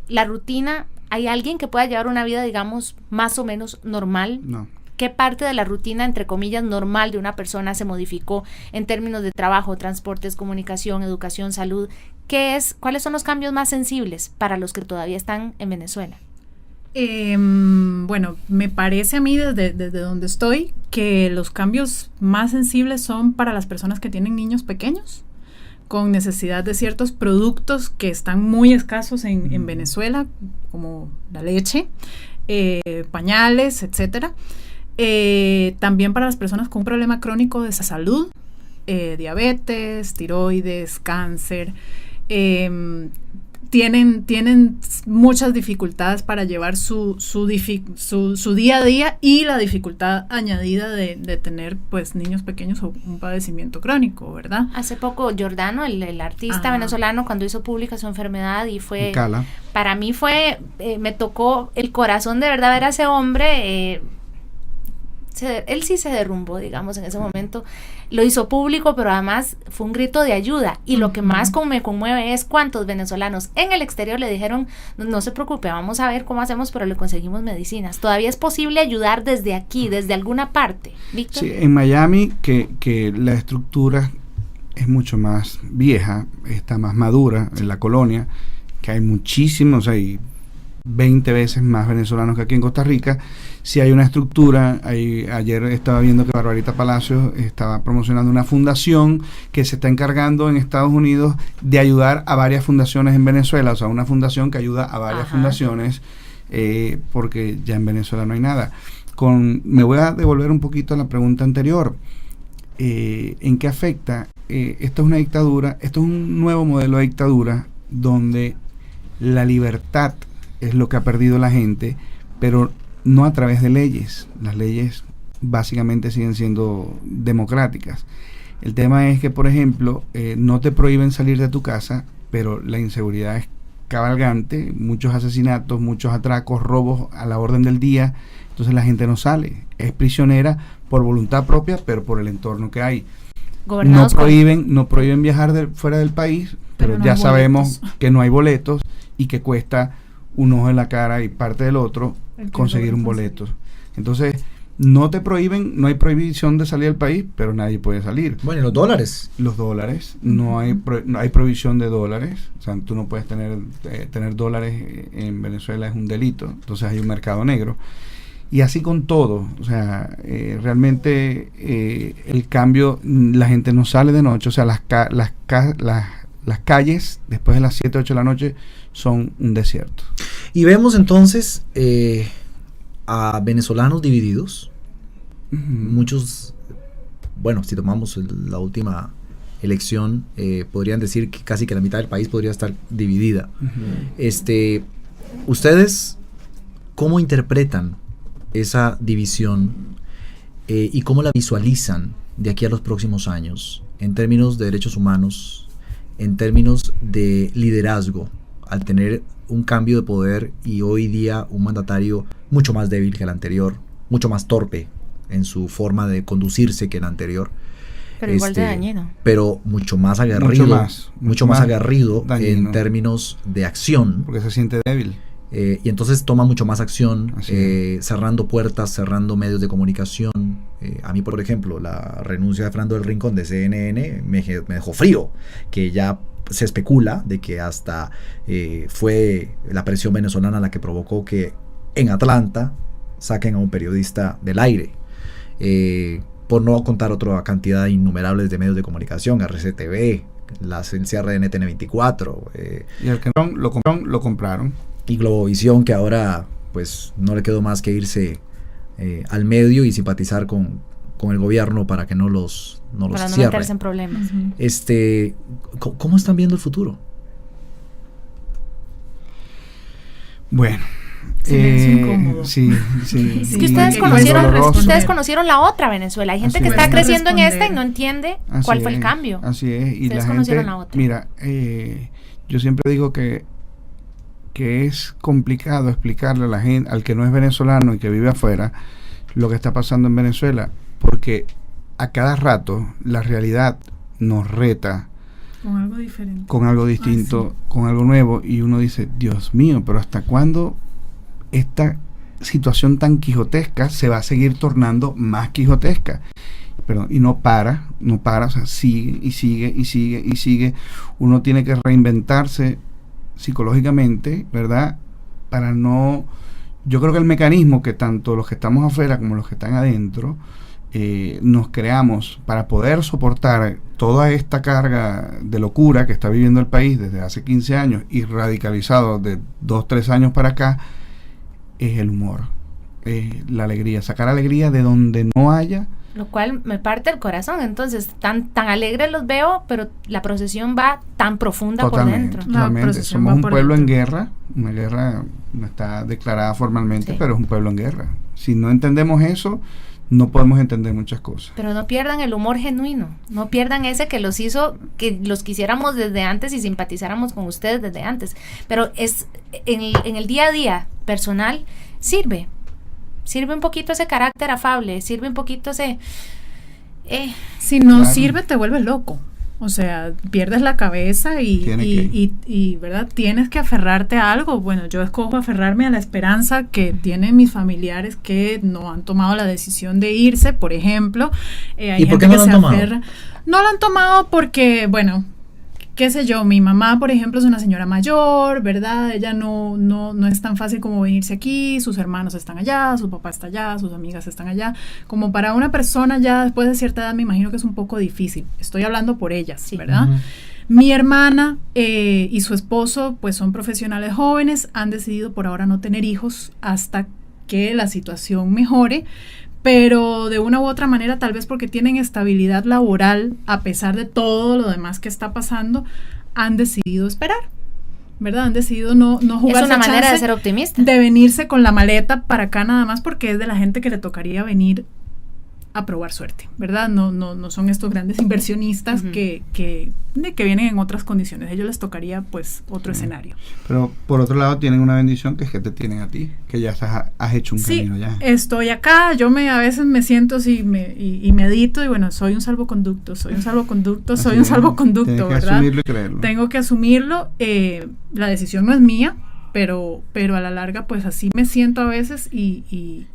La rutina... ¿Hay alguien que pueda llevar una vida, digamos, más o menos normal? No. ¿Qué parte de la rutina, entre comillas, normal de una persona se modificó en términos de trabajo, transportes, comunicación, educación, salud? ¿Cuáles son los cambios más sensibles para los que todavía están en Venezuela? Bueno, me parece a mí desde donde estoy que los cambios más sensibles son para las personas que tienen niños pequeños, con necesidad de ciertos productos que están muy escasos en Venezuela, como la leche, pañales, etcétera. También para las personas con un problema crónico de salud, diabetes, tiroides, cáncer, tienen muchas dificultades para llevar su día a día y la dificultad añadida de tener pues niños pequeños o un padecimiento crónico, ¿verdad? Hace poco Giordano, el artista venezolano, cuando hizo pública su enfermedad y fue... Cala. Para mí me tocó el corazón de verdad ver a ese hombre... él sí se derrumbó, digamos, en ese momento. Lo hizo público, pero además fue un grito de ayuda. Y lo que más me conmueve es cuántos venezolanos en el exterior le dijeron, no se preocupe, vamos a ver cómo hacemos, pero le conseguimos medicinas. Todavía es posible ayudar desde aquí, desde alguna parte. ¿Víctor? Sí, en Miami, que la estructura es mucho más vieja, está más madura en la colonia, que hay muchísimos, hay 20 veces más venezolanos que aquí en Costa Rica. Si hay una estructura, ayer estaba viendo que Barbarita Palacios estaba promocionando una fundación que se está encargando en Estados Unidos de ayudar a varias fundaciones en Venezuela, o sea, una fundación que ayuda a varias fundaciones, porque ya en Venezuela no hay nada. Me voy a devolver un poquito a la pregunta anterior. ¿En qué afecta? Esto es una dictadura, esto es un nuevo modelo de dictadura donde la libertad es lo que ha perdido la gente, pero no a través de leyes. Las leyes básicamente siguen siendo democráticas. El tema es que, por ejemplo, no te prohíben salir de tu casa, pero la inseguridad es cabalgante, muchos asesinatos, muchos atracos, robos a la orden del día, entonces la gente no sale, es prisionera por voluntad propia, pero por el entorno que hay. No prohíben viajar fuera del país, pero no ya hay sabemos boletos. que no hay boletos y que cuesta un ojo en la cara y parte del otro conseguir un boleto. Entonces, No te prohíben, no hay prohibición de salir del país, pero nadie puede salir. Bueno, ¿y los dólares? Los dólares, no hay prohibición de dólares, o sea, tú no puedes tener dólares en Venezuela, es un delito, entonces hay un mercado negro. Y así con todo, o sea, realmente el cambio, la gente no sale de noche, o sea, las calles después de las 7, 8 de la noche son un desierto. Y vemos entonces a venezolanos divididos. Muchos, bueno, si tomamos la última elección, podrían decir que casi que la mitad del país podría estar dividida. ¿Ustedes cómo interpretan esa división y cómo la visualizan de aquí a los próximos años en términos de derechos humanos, en términos de liderazgo, al tener un cambio de poder y hoy día un mandatario mucho más débil que el anterior, mucho más torpe en su forma de conducirse que el anterior, pero igual de dañino, pero mucho más aguerrido, mucho más aguerrido dañino en términos de acción, porque se siente débil. Y entonces toma mucho más acción, cerrando puertas, cerrando medios de comunicación. A mí, por ejemplo, la renuncia de Fernando del Rincón de CNN me dejó frío, que ya se especula de que hasta fue la presión venezolana la que provocó que en Atlanta saquen a un periodista del aire, por no contar otra cantidad innumerables de medios de comunicación, RCTV, el cierre de NTN24. Y el que lo compraron. Y Globovisión, que ahora pues no le quedó más que irse al medio y simpatizar con el gobierno para que no los para no cierre. meterse en problemas. ¿Cómo están viendo el futuro? Bueno, silencio incómodo. Sí. Es que ustedes conocieron la otra Venezuela. Hay gente que está creciendo en esta y no entiende cuál fue el cambio. Así es. Y ustedes conocieron la otra. Mira, yo siempre digo que es complicado explicarle a la gente, al que no es venezolano y que vive afuera, lo que está pasando en Venezuela, porque a cada rato la realidad nos reta con algo diferente, con algo distinto, con algo nuevo, y uno dice, Dios mío, pero ¿hasta cuándo esta situación tan quijotesca se va a seguir tornando más quijotesca? Perdón, y no para, o sea, sigue. Uno tiene que reinventarse psicológicamente, ¿verdad? Yo creo que el mecanismo que tanto los que estamos afuera como los que están adentro nos creamos para poder soportar toda esta carga de locura que está viviendo el país desde hace 15 años y radicalizado de 2-3 años para acá, es el humor, la alegría, sacar alegría de donde no haya. Lo cual me parte el corazón. Entonces, tan alegres los veo, pero la procesión va tan profunda por dentro. Totalmente. Somos un pueblo en guerra. Una guerra no está declarada formalmente, pero es un pueblo en guerra. Si no entendemos eso, no podemos entender muchas cosas. Pero no pierdan el humor genuino. No pierdan ese que los hizo que los quisiéramos desde antes y simpatizáramos con ustedes desde antes. Pero es en el día a día personal sirve un poquito ese carácter afable, sirve un poquito ese... Si no sirve, te vuelves loco. O sea, pierdes la cabeza y ¿verdad? Tienes que aferrarte a algo. Bueno, yo escojo aferrarme a la esperanza que tienen mis familiares que no han tomado la decisión de irse, por ejemplo. ¿Y por qué no lo han tomado? No lo han tomado porque, bueno, qué sé yo, mi mamá, por ejemplo, es una señora mayor, ¿verdad? Ella no es tan fácil como venirse aquí, sus hermanos están allá, su papá está allá, sus amigas están allá. Como para una persona ya después de cierta edad me imagino que es un poco difícil. Estoy hablando por ellas, sí, ¿verdad? Uh-huh. Mi hermana y su esposo pues son profesionales jóvenes, han decidido por ahora no tener hijos hasta que la situación mejore. Pero de una u otra manera, tal vez porque tienen estabilidad laboral, a pesar de todo lo demás que está pasando, han decidido esperar, ¿verdad? Han decidido no jugar. Es una manera de ser optimista. De venirse con la maleta para acá nada más porque es de la gente que le tocaría venir a probar suerte, ¿verdad? No son estos grandes inversionistas uh-huh. que vienen en otras condiciones. A ellos les tocaría pues otro escenario. Pero por otro lado tienen una bendición, que es que te tienen a ti, que ya has hecho un camino ya. Estoy acá, yo a veces me siento así y medito y bueno, soy un salvoconducto, ¿verdad? Asumirlo y creerlo. Tengo que asumirlo, la decisión no es mía, pero a la larga pues así me siento a veces y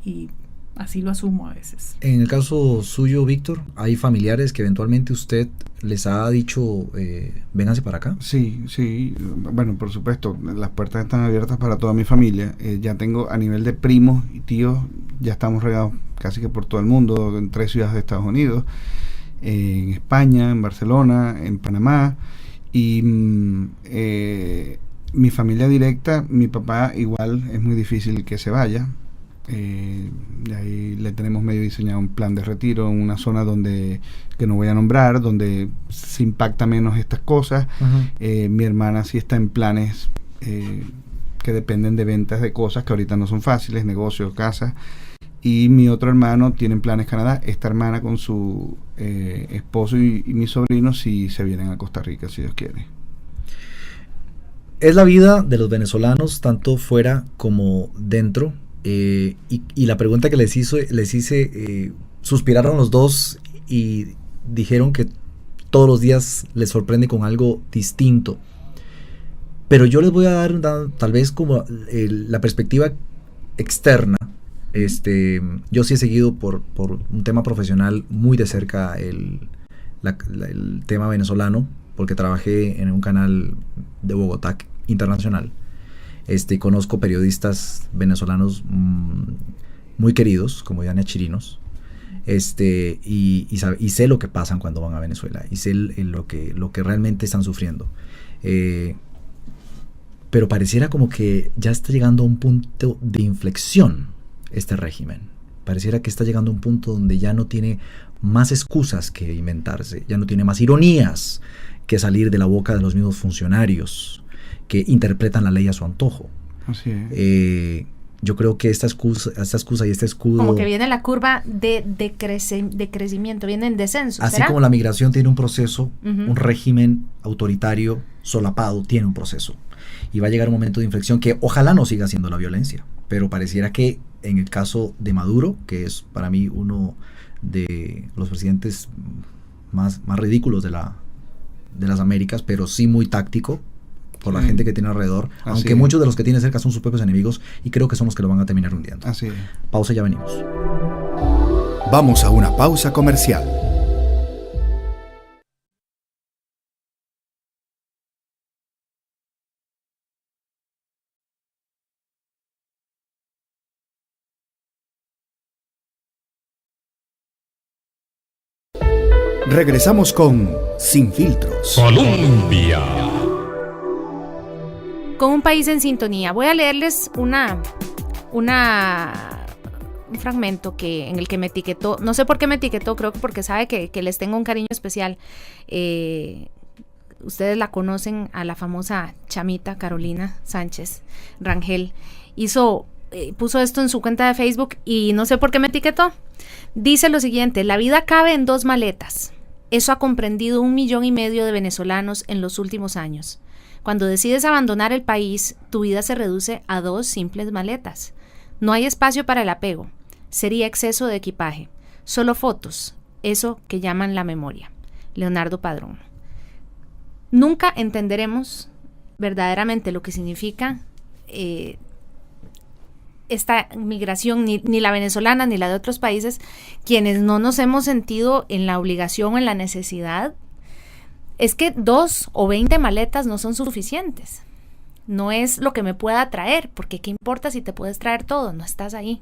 así lo asumo a veces. En el caso suyo, Víctor, ¿hay familiares que eventualmente usted les ha dicho, vénganse para acá? Sí, sí, bueno, por supuesto, las puertas están abiertas para toda mi familia. Ya tengo a nivel de primos y tíos, ya estamos regados casi que por todo el mundo, en 3 ciudades de Estados Unidos, en España, en Barcelona, en Panamá, y mi familia directa, mi papá igual es muy difícil que se vaya. De ahí le tenemos medio diseñado un plan de retiro en una zona donde, que no voy a nombrar, donde se impacta menos estas cosas. Mi hermana sí está en planes que dependen de ventas de cosas que ahorita no son fáciles, negocios, casas. Y mi otro hermano tiene en planes Canadá. Esta hermana con su esposo y mi sobrino sí se vienen a Costa Rica, si Dios quiere. Es la vida de los venezolanos, tanto fuera como dentro. Y la pregunta que les hice, suspiraron los dos y dijeron que todos los días les sorprende con algo distinto. Pero yo les voy a dar tal vez como la perspectiva externa. Yo sí he seguido por un tema profesional muy de cerca el tema venezolano, porque trabajé en un canal de Bogotá internacional. Conozco periodistas venezolanos muy queridos, como Diana Chirinos, y sé lo que pasan cuando van a Venezuela, y sé lo que realmente están sufriendo. Pero pareciera como que ya está llegando a un punto de inflexión este régimen. Pareciera que está llegando a un punto donde ya no tiene más excusas que inventarse, ya no tiene más ironías que salir de la boca de los mismos funcionarios que interpretan la ley a su antojo. Así es. Yo creo que esta excusa y este escudo... Como que viene la curva de crecimiento, viene en descenso, así ¿será? como la migración tiene un proceso, un régimen autoritario solapado tiene un proceso. Y va a llegar un momento de inflexión que ojalá no siga siendo la violencia, pero pareciera que en el caso de Maduro, que es para mí uno de los presidentes más ridículos de las Américas, pero sí muy táctico por la gente que tiene alrededor, aunque muchos de los que tiene cerca son sus propios enemigos, y creo que son los que lo van a terminar hundiendo. Así es. Pausa, ya venimos. Vamos a una pausa comercial. Regresamos con Sin Filtros. Colombia. Con un país en sintonía. Voy a leerles un fragmento en el que me etiquetó. No sé por qué me etiquetó, creo que porque sabe que les tengo un cariño especial. Ustedes la conocen, a la famosa chamita Carolina Sánchez Rangel. Puso esto en su cuenta de Facebook y no sé por qué me etiquetó. Dice lo siguiente: la vida cabe en 2 maletas. Eso ha comprendido 1,5 millones de venezolanos en los últimos años. Cuando decides abandonar el país, tu vida se reduce a 2 simples maletas. No hay espacio para el apego. Sería exceso de equipaje. Solo fotos. Eso que llaman la memoria. Leonardo Padrón. Nunca entenderemos verdaderamente lo que significa esta migración, ni la venezolana ni la de otros países, quienes no nos hemos sentido en la obligación o en la necesidad. Es que 2 o 20 maletas no son suficientes. No es lo que me pueda traer, porque ¿qué importa si te puedes traer todo? No estás ahí.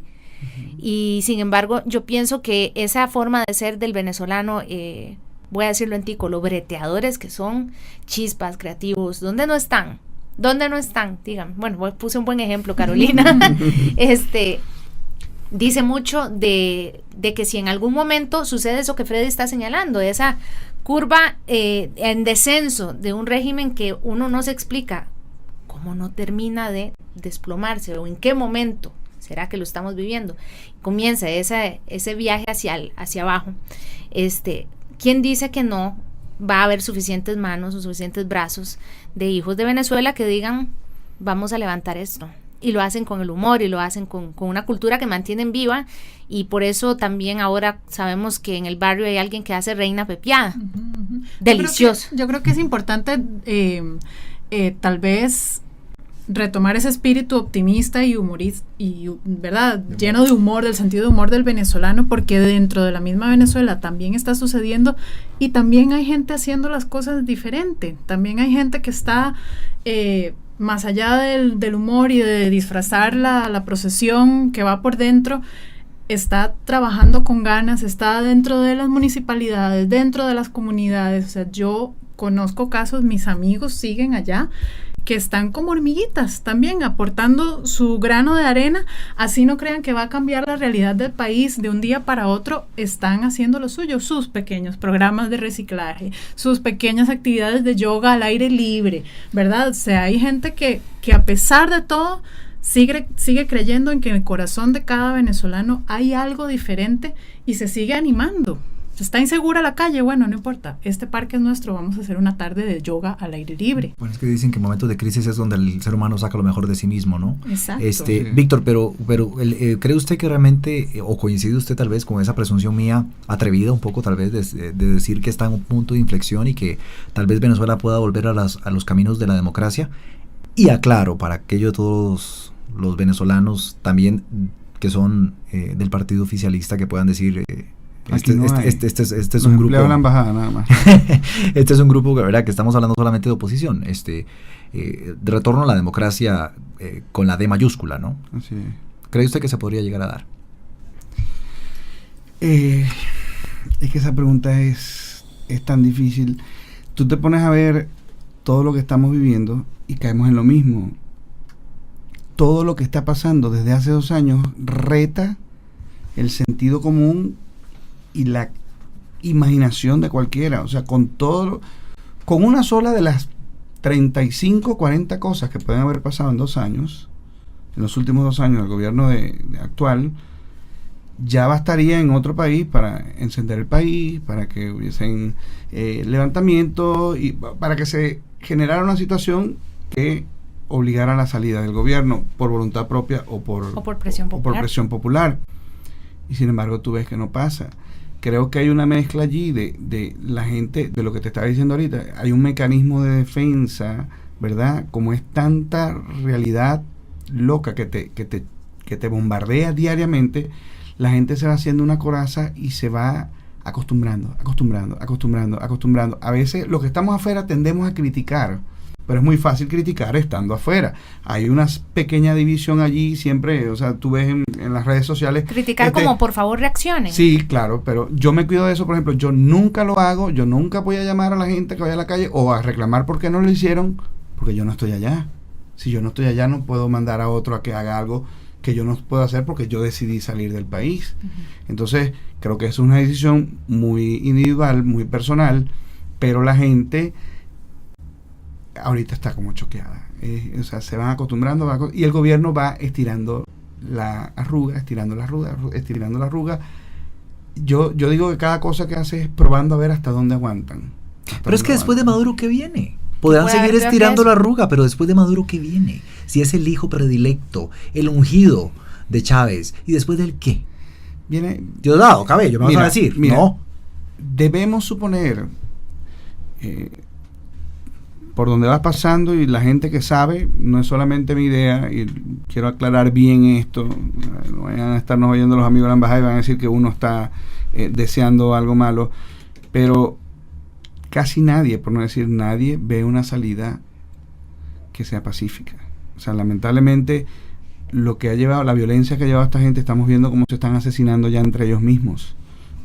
Y sin embargo, yo pienso que esa forma de ser del venezolano, voy a decirlo en tico, lo breteadores que son, chispas, creativos, ¿dónde no están? ¿Dónde no están? Digan, bueno, puse un buen ejemplo, Carolina. Dice mucho de que si en algún momento sucede eso que Freddy está señalando, esa curva en descenso de un régimen que uno no se explica cómo no termina de desplomarse, o en qué momento será que lo estamos viviendo, comienza ese viaje hacia abajo. ¿Quién dice que no va a haber suficientes manos o suficientes brazos de hijos de Venezuela que digan, vamos a levantar esto? Y lo hacen con el humor y lo hacen con una cultura que mantienen viva, y por eso también ahora sabemos que en el barrio hay alguien que hace reina pepiada. Delicioso. Yo creo que es importante tal vez retomar ese espíritu optimista y humorista, y, ¿verdad? Lleno de humor, del sentido de humor del venezolano, porque dentro de la misma Venezuela también está sucediendo y también hay gente haciendo las cosas diferente. También hay gente que está más allá del humor y de disfrazar la procesión que va por dentro, está trabajando con ganas, está dentro de las municipalidades, dentro de las comunidades. O sea, yo conozco casos, mis amigos siguen allá, que están como hormiguitas también aportando su grano de arena, así no crean que va a cambiar la realidad del país de un día para otro, están haciendo lo suyo, sus pequeños programas de reciclaje, sus pequeñas actividades de yoga al aire libre, ¿verdad? O sea, hay gente que a pesar de todo sigue creyendo en que en el corazón de cada venezolano hay algo diferente y se sigue animando. Está insegura la calle, bueno, no importa, este parque es nuestro, vamos a hacer una tarde de yoga al aire libre. Bueno, es que dicen que en momentos de crisis es donde el ser humano saca lo mejor de sí mismo, ¿no? Exacto. Sí. Víctor, pero ¿cree usted que realmente, o coincide usted tal vez con esa presunción mía atrevida un poco tal vez de decir que está en un punto de inflexión y que tal vez Venezuela pueda volver a los caminos de la democracia? Y aclaro, para aquello de todos los venezolanos también que son del partido oficialista que puedan decir... Este es un grupo. Le hablan embajada nada más. Este es un grupo, ¿verdad?, que estamos hablando solamente de oposición. De retorno a la democracia con la D mayúscula, ¿no? Así es. ¿Cree usted que se podría llegar a dar? Es que esa pregunta es tan difícil. Tú te pones a ver todo lo que estamos viviendo y caemos en lo mismo. Todo lo que está pasando desde hace 2 años reta el sentido común y la imaginación de cualquiera. O sea, con una sola de las 35, 40 cosas que pueden haber pasado en 2 años, en los últimos 2 años del gobierno actual, ya bastaría en otro país para encender el país, para que hubiesen levantamientos y para que se generara una situación que obligara a la salida del gobierno por voluntad propia o por presión popular. O por presión popular. Y sin embargo tú ves que no pasa. Creo que hay una mezcla allí de la gente, de lo que te estaba diciendo ahorita. Hay un mecanismo de defensa, ¿verdad? Como es tanta realidad loca que te bombardea diariamente, la gente se va haciendo una coraza y se va acostumbrando. A veces los que estamos afuera tendemos a criticar, pero es muy fácil criticar estando afuera. Hay una pequeña división allí siempre, o sea, tú ves en las redes sociales... Criticar como, por favor, reaccionen. Sí, claro, pero yo me cuido de eso. Por ejemplo, yo nunca lo hago, yo nunca voy a llamar a la gente que vaya a la calle o a reclamar por qué no lo hicieron, porque yo no estoy allá. Si yo no estoy allá, no puedo mandar a otro a que haga algo que yo no puedo hacer porque yo decidí salir del país. Uh-huh. Entonces, creo que es una decisión muy individual, muy personal, pero la gente... ahorita está como choqueada, o sea, se van acostumbrando y el gobierno va estirando la arruga. Yo digo que cada cosa que hace es probando a ver hasta dónde aguantan. Pero es que después de Maduro, ¿qué viene? Podrán seguir estirando la arruga, pero después de Maduro, ¿qué viene? Si es el hijo predilecto, el ungido de Chávez, ¿y después del qué? Viene Diosdado Cabello, me vas a decir. Mira, no. Debemos suponer... por donde vas pasando y la gente que sabe, no es solamente mi idea, y quiero aclarar bien esto, no vayan a estarnos oyendo los amigos de la embajada y van a decir que uno está deseando algo malo, pero casi nadie, por no decir nadie, ve una salida que sea pacífica. O sea, lamentablemente lo que ha llevado, la violencia que ha llevado a esta gente, estamos viendo cómo se están asesinando ya entre ellos mismos.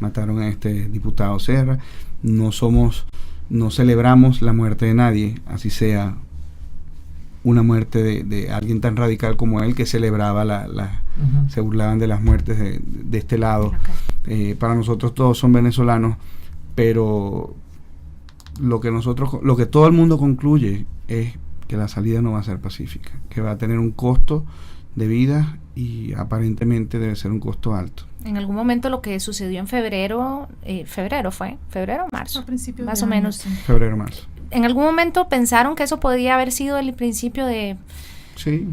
Mataron a este diputado Serra, no celebramos la muerte de nadie, así sea una muerte de alguien tan radical como él, que celebraba uh-huh. Se burlaban de las muertes de este lado. Okay. Para nosotros todos son venezolanos, pero lo que todo el mundo concluye es que la salida no va a ser pacífica, que va a tener un costo de vida y aparentemente debe ser un costo alto. En algún momento lo que sucedió en febrero o marzo, a principios más de o año, menos. Sí. Febrero, marzo. En algún momento pensaron que eso podría haber sido el principio de... Sí.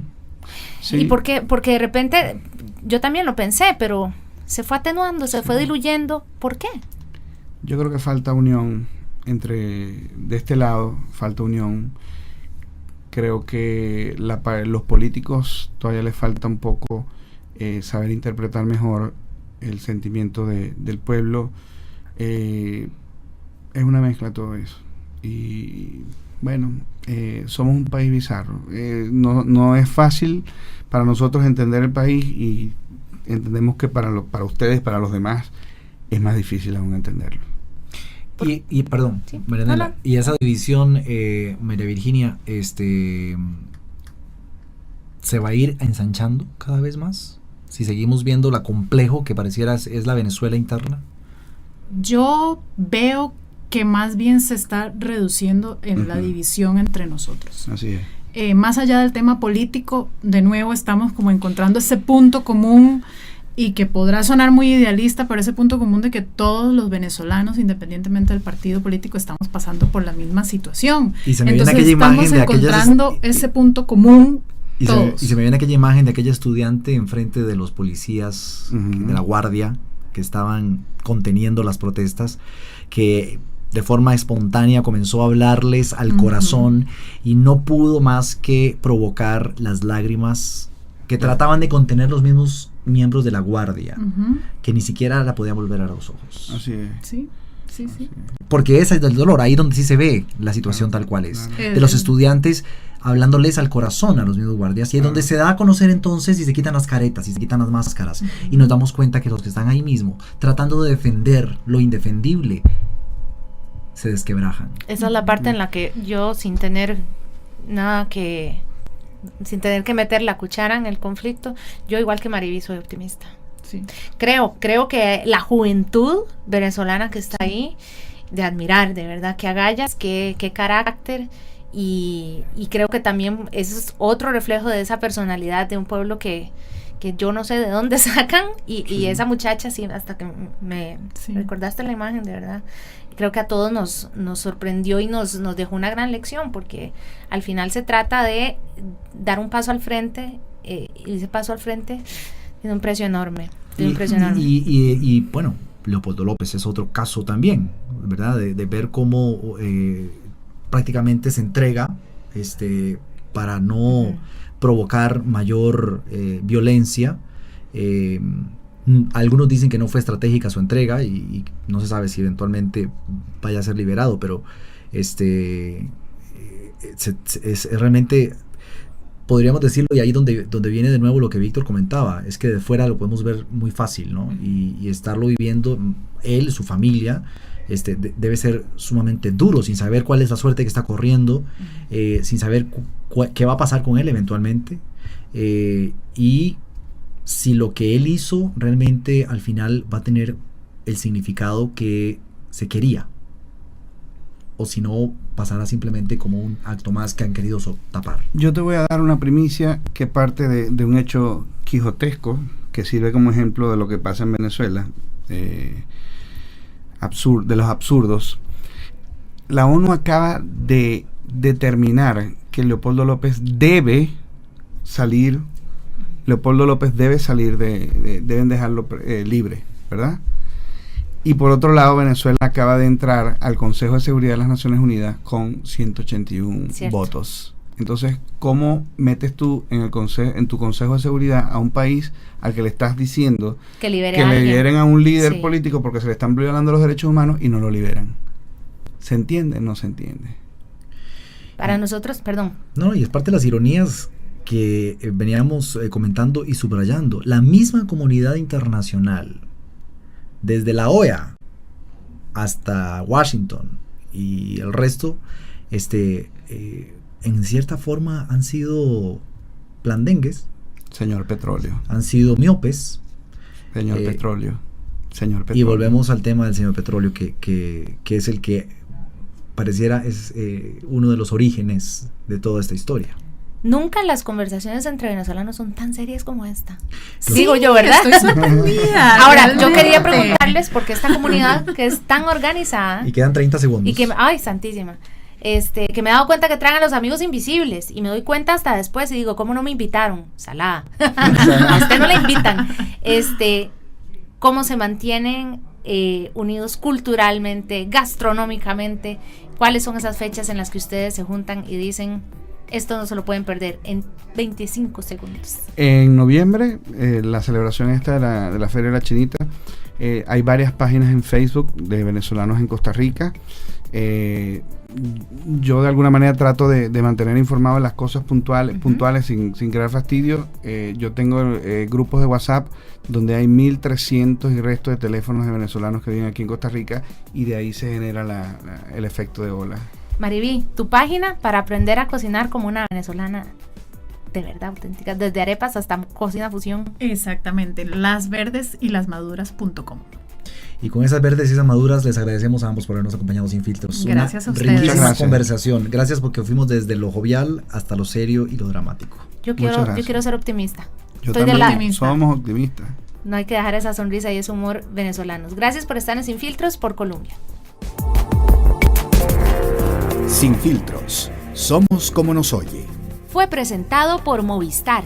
¿Y por qué? Porque de repente, yo también lo pensé, pero se fue atenuando, se fue diluyendo. ¿Por qué? Yo creo que falta unión de este lado, falta unión. Creo que los políticos todavía les falta un poco saber interpretar mejor el sentimiento del pueblo. Es una mezcla de todo eso. Y bueno, somos un país bizarro. No es fácil para nosotros entender el país, y entendemos que para ustedes, para los demás, es más difícil aún entenderlo. Y perdón, Sí. Marianela, Hola. y esa división, María Virginia, ¿se va a ir ensanchando cada vez más? Si seguimos viendo la complejo que pareciera es la Venezuela interna. Yo veo que más bien se está reduciendo en la división entre nosotros. Así es. Más allá del tema político, de nuevo estamos como encontrando ese punto común, y que podrá sonar muy idealista, pero ese punto común de que todos los venezolanos, independientemente del partido político, estamos pasando por la misma situación. Y se me viene Entonces aquella imagen estamos de aquellas... encontrando ese punto común todos. Y se me viene aquella imagen de aquella estudiante enfrente de los policías de la guardia que estaban conteniendo las protestas, que de forma espontánea comenzó a hablarles al corazón y no pudo más que provocar las lágrimas que trataban de contener los mismos miembros de la guardia, que ni siquiera la podían volver a los ojos. Así es. Sí. Porque ese es el dolor, ahí donde sí se ve la situación tal cual es. De los estudiantes hablándoles al corazón a los mismos guardias, y es donde se da a conocer entonces y se quitan las caretas y se quitan las máscaras, y nos damos cuenta que los que están ahí mismo tratando de defender lo indefendible se desquebrajan. Esa es la parte en la que yo, sin tener que meter la cuchara en el conflicto, yo, igual que Mariví, soy optimista. Sí. Creo que la juventud venezolana que está ahí, de admirar, de verdad, que agallas, qué carácter, y creo que también ese es otro reflejo de esa personalidad de un pueblo que yo no sé de dónde sacan, y esa muchacha, sí, hasta que me recordaste la imagen, de verdad, creo que a todos nos sorprendió y nos dejó una gran lección, porque al final se trata de dar un paso al frente, y ese paso al frente tiene un precio enorme. Y bueno, Leopoldo López es otro caso también, ¿verdad? De ver cómo prácticamente se entrega para no provocar mayor violencia. Algunos dicen que no fue estratégica su entrega, y no se sabe si eventualmente vaya a ser liberado, pero es realmente, podríamos decirlo, y ahí donde viene de nuevo lo que Víctor comentaba, es que de fuera lo podemos ver muy fácil, ¿no? Y estarlo viviendo él, su familia, debe ser sumamente duro, sin saber cuál es la suerte que está corriendo, sin saber qué va a pasar con él eventualmente, y si lo que él hizo realmente al final va a tener el significado que se quería, o si no pasará simplemente como un acto más que han querido tapar. Yo te voy a dar una primicia que parte de un hecho quijotesco que sirve como ejemplo de lo que pasa en Venezuela, de los absurdos. La ONU acaba de determinar que Leopoldo López debe salir. Leopoldo López debe salir deben dejarlo libre, ¿verdad? Y por otro lado, Venezuela acaba de entrar al Consejo de Seguridad de las Naciones Unidas con 181 votos. Entonces, ¿cómo metes tú en tu Consejo de Seguridad a un país al que le estás diciendo que le liberen a un líder político porque se le están violando los derechos humanos, y no lo liberan? ¿Se entiende? No se entiende. Para nosotros, perdón. No, y es parte de las ironías que veníamos comentando y subrayando. La misma comunidad internacional, desde la OEA hasta Washington y el resto, en cierta forma han sido blandengues. Señor Petróleo. Han sido miopes. Señor Petróleo. Y volvemos al tema del señor Petróleo, que es el que pareciera es uno de los orígenes de toda esta historia. Nunca las conversaciones entre venezolanos son tan serias como esta. Sí, Digo yo, ¿verdad? Estoy sorprendida. Ahora, realmente. yo quería preguntarles, porque esta comunidad que es tan organizada, Y quedan 30 segundos. y que, ay, santísima, que me he dado cuenta que traen a los amigos invisibles, y me doy cuenta hasta después y digo, ¿cómo no me invitaron? Salada. A usted no le invitan. ¿Cómo se mantienen unidos culturalmente, gastronómicamente? ¿Cuáles son esas fechas en las que ustedes se juntan y dicen, Esto no se lo pueden perder en 25 segundos. En noviembre, la celebración esta de la Feria de la Chinita, hay varias páginas en Facebook de venezolanos en Costa Rica. Yo de alguna manera trato de mantener informado de las cosas puntuales sin crear fastidio. Yo tengo grupos de WhatsApp donde hay 1.300 y resto de teléfonos de venezolanos que viven aquí en Costa Rica, y de ahí se genera el efecto de ola. Mariví, tu página para aprender a cocinar como una venezolana de verdad auténtica, desde arepas hasta cocina fusión. Exactamente, lasverdesylasmaduras.com. Y con esas verdes y esas maduras les agradecemos a ambos por habernos acompañado sin filtros. Gracias a ustedes. Riquísima Gracias. conversación. Gracias porque fuimos desde lo jovial hasta lo serio y lo dramático. Yo Muchas quiero gracias. ser optimista. Yo Estoy también, del lado. optimista. somos optimistas. No hay que dejar esa sonrisa y ese humor venezolanos. Gracias por estar en Sin Filtros por Colombia. Sin filtros. Somos como nos oye. Fue presentado por Movistar.